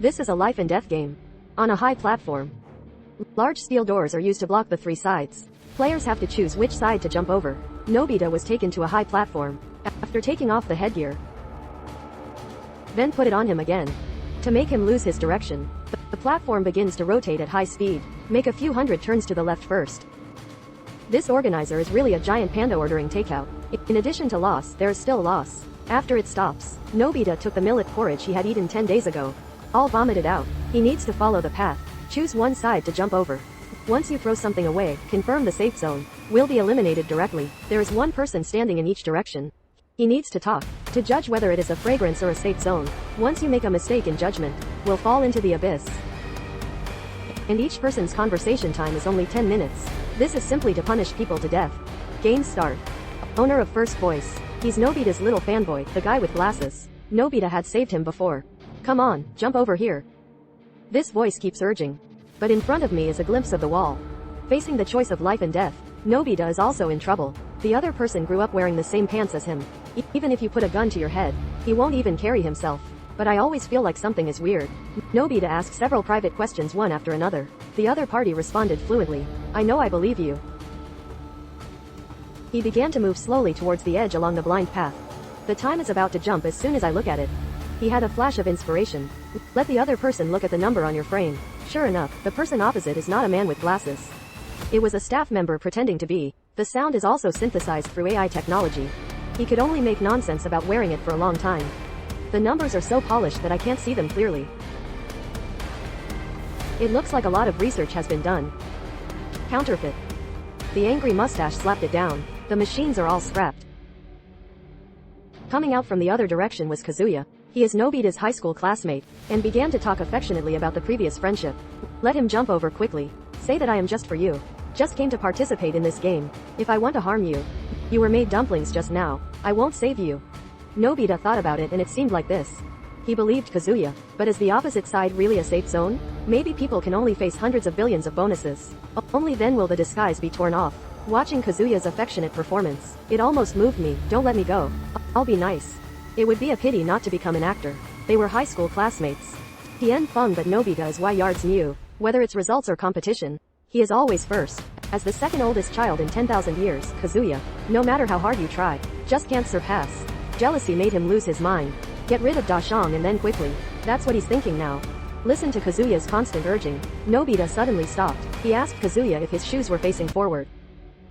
This is a life and death game. On a high platform. Large steel doors are used to block the three sides. Players have to choose which side to jump over. Nobita was taken to a high platform. After taking off the headgear, then put it on him again. To make him lose his direction, the platform begins to rotate at high speed. Make a few hundred turns to the left first. This organizer is really a giant panda ordering takeout. In addition to loss, there is still loss. After it stops, Nobita took the millet porridge he had eaten 10 days ago. All vomited out. He needs to follow the path. Choose one side to jump over. Once you throw something away, confirm the safe zone will be eliminated directly. There is one person standing in each direction. He needs to talk to judge whether it is a fragrance or a safe zone. Once you make a mistake in judgment, will fall into the abyss. And each person's conversation time is only 10 minutes. This is simply to punish people to death. Game start. Owner of first voice. He's Nobita's little fanboy, the guy with glasses. Nobita had saved him before. Come on, jump over here. This voice keeps urging. But in front of me is a glimpse of the wall. Facing the choice of life and death, Nobita is also in trouble. The other person grew up wearing the same pants as him. Even if you put a gun to your head, he won't even carry himself. But I always feel like something is weird. Nobita asked several private questions one after another. The other party responded fluently. I know, I believe you. He began to move slowly towards the edge along the blind path. The time is about to jump as soon as I look at it. He had a flash of inspiration. Let the other person look at the number on your frame. Sure enough, the person opposite is not a man with glasses. It was a staff member pretending to be. The sound is also synthesized through AI technology. He could only make nonsense about wearing it for a long time. The numbers are so polished that I can't see them clearly. It looks like a lot of research has been done. Counterfeit. The angry mustache slapped it down. The machines are all scrapped. Coming out from the other direction was Kazuya. He is Nobita's high school classmate, and began to talk affectionately about the previous friendship. Let him jump over quickly. Say that I am just for you. Just came to participate in this game. If I want to harm you. You were made dumplings just now. I won't save you. Nobita thought about it and it seemed like this. He believed Kazuya, but is the opposite side really a safe zone? Maybe people can only face hundreds of billions of bonuses. Only then will the disguise be torn off. Watching Kazuya's affectionate performance, it almost moved me. Don't let me go. I'll be nice. It would be a pity not to become an actor. They were high school classmates. Tien Feng, but Nobita is yards new. Whether it's results or competition, he is always first. As the second oldest child in 10,000 years, Kazuya, no matter how hard you try, just can't surpass. Jealousy made him lose his mind. Get rid of Da Shang and then quickly. That's what he's thinking now. Listen to Kazuya's constant urging. Nobita suddenly stopped. He asked Kazuya if his shoes were facing forward.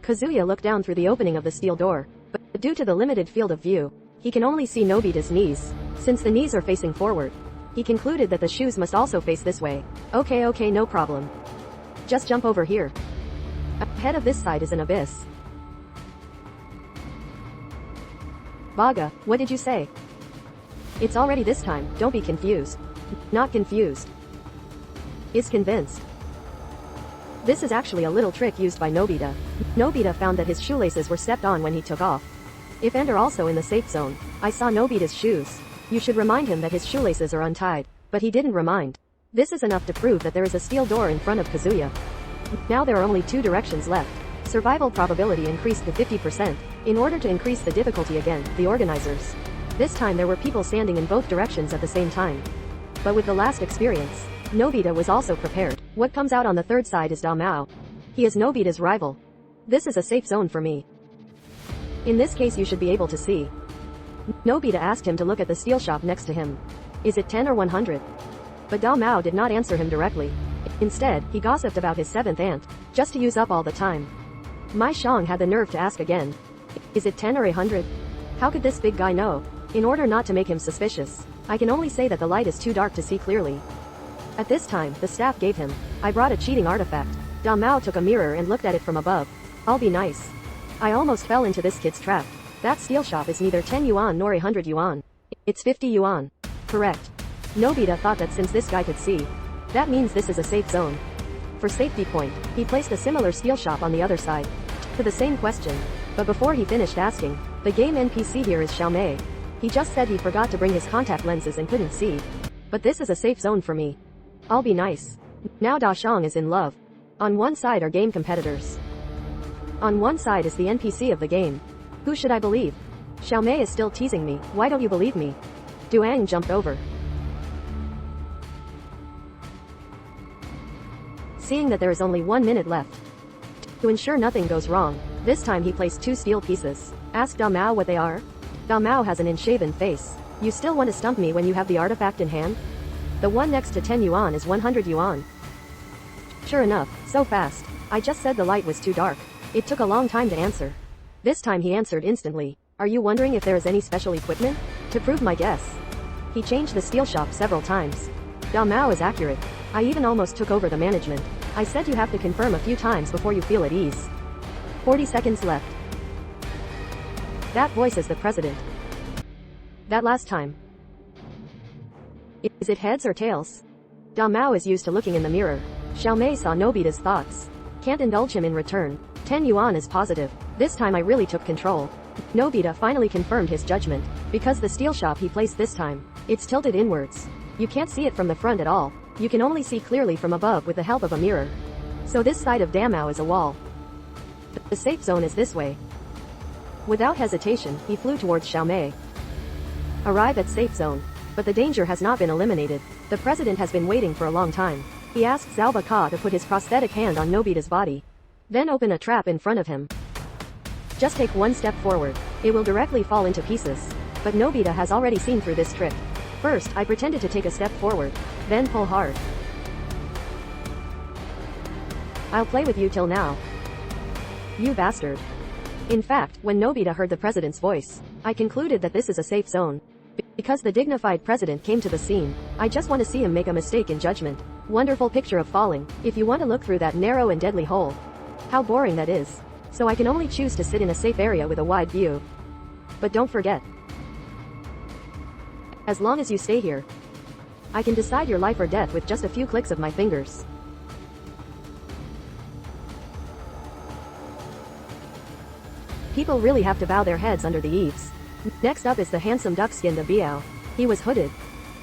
Kazuya looked down through the opening of the steel door, but due to the limited field of view, he can only see Nobita's knees. Since the knees are facing forward, he concluded that the shoes must also face this way. Okay, no problem. Just jump over here. Ahead of this side is an abyss. Baga, what did you say? It's already this time, don't be confused. Not confused. Is convinced. This is actually a little trick used by Nobita. Nobita found that his shoelaces were stepped on when he took off. If and are also in the safe zone. I saw Nobita's shoes. You should remind him that his shoelaces are untied. But he didn't remind. This is enough to prove that there is a steel door in front of Kazuya. Now there are only 2 directions left. Survival probability increased to 50%. In order to increase the difficulty again, the organizers. This time there were people standing in both directions at the same time. But with the last experience, Nobita was also prepared. What comes out on the third side is Da Mao. He is Nobita's rival. This is a safe zone for me. In this case you should be able to see. Nobita asked him to look at the steel shop next to him. Is it 10 or 100? But Da Mao did not answer him directly. Instead, he gossiped about his 7th aunt, just to use up all the time. Mai Shang had the nerve to ask again. Is it 10 or 100? How could this big guy know? In order not to make him suspicious, I can only say that the light is too dark to see clearly. At this time, the staff gave him. I brought a cheating artifact. Da Mao took a mirror and looked at it from above. I'll be nice. I almost fell into this kid's trap. That steel shop is neither 10 yuan nor 100 yuan. It's 50 yuan. Correct. Nobita thought that since this guy could see, that means this is a safe zone. For safety point, he placed a similar steel shop on the other side. To the same question. But before he finished asking, the game NPC here is Xiaomei. He just said he forgot to bring his contact lenses and couldn't see. But this is a safe zone for me. I'll be nice. Now Da Shang is in love. On one side are game competitors. On one side is the NPC of the game. Who should I believe? Xiaomei is still teasing me. Why don't you believe me? Duang jumped over. seeing that there is only 1 minute left. To ensure nothing goes wrong, this time he placed 2 steel pieces. Ask Da Mao what they are. Da Mao has an unshaven face. You still want to stump me when you have the artifact in hand? The one next to 10 yuan is 100 yuan. Sure enough, so fast. I just said the light was too dark. It took a long time to answer. This time he answered instantly. Are you wondering if there is any special equipment? To prove my guess, he changed the steel shop several times. Da Mao is accurate. I even almost took over the management. I said you have to confirm a few times before you feel at ease. 40 seconds left. That voice is the president. That last time. Is it heads or tails? Da Mao is used to looking in the mirror. Xiaomei saw Nobita's thoughts. Can't indulge him in return. 10 yuan is positive. This time I really took control. Nobita finally confirmed his judgment. Because the steel shop he placed this time, it's tilted inwards. You can't see it from the front at all. You can only see clearly from above with the help of a mirror. So this side of Damao is a wall. The safe zone is this way. Without hesitation, he flew towards Xiaomei. Arrive at safe zone. But the danger has not been eliminated. The president has been waiting for a long time. He asked Zhao Baka to put his prosthetic hand on Nobita's body. Then open a trap in front of him. Just take 1 step forward. It will directly fall into pieces. But Nobita has already seen through this trick. First, I pretended to take a step forward. Then pull hard. I'll play with you till now. You bastard. In fact, when Nobita heard the president's voice, I concluded that this is a safe zone. Because the dignified president came to the scene, I just want to see him make a mistake in judgment. Wonderful picture of falling, if you want to look through that narrow and deadly hole. How boring that is. So I can only choose to sit in a safe area with a wide view. But don't forget. As long as you stay here, I can decide your life or death with just a few clicks of my fingers. People really have to bow their heads under the eaves. Next up is the handsome duck-skinned Biao. He was hooded.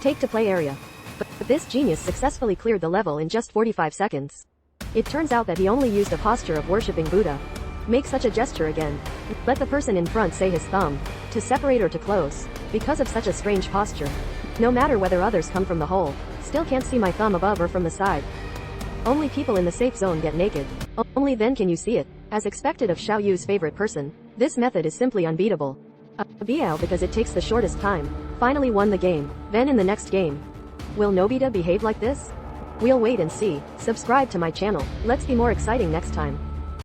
Take to play area. But this genius successfully cleared the level in just 45 seconds. It turns out that he only used a posture of worshipping Buddha. Make such a gesture again. Let the person in front say his thumb. To separate or to close. Because of such a strange posture. No matter whether others come from the hole. Still can't see my thumb above or from the side. Only people in the safe zone get naked. Only then can you see it. As expected of Xiao Yu's favorite person, this method is simply unbeatable. Biao because it takes the shortest time. Finally won the game. Then in the next game. Will Nobita behave like this? We'll wait and see. Subscribe to my channel. Let's be more exciting next time.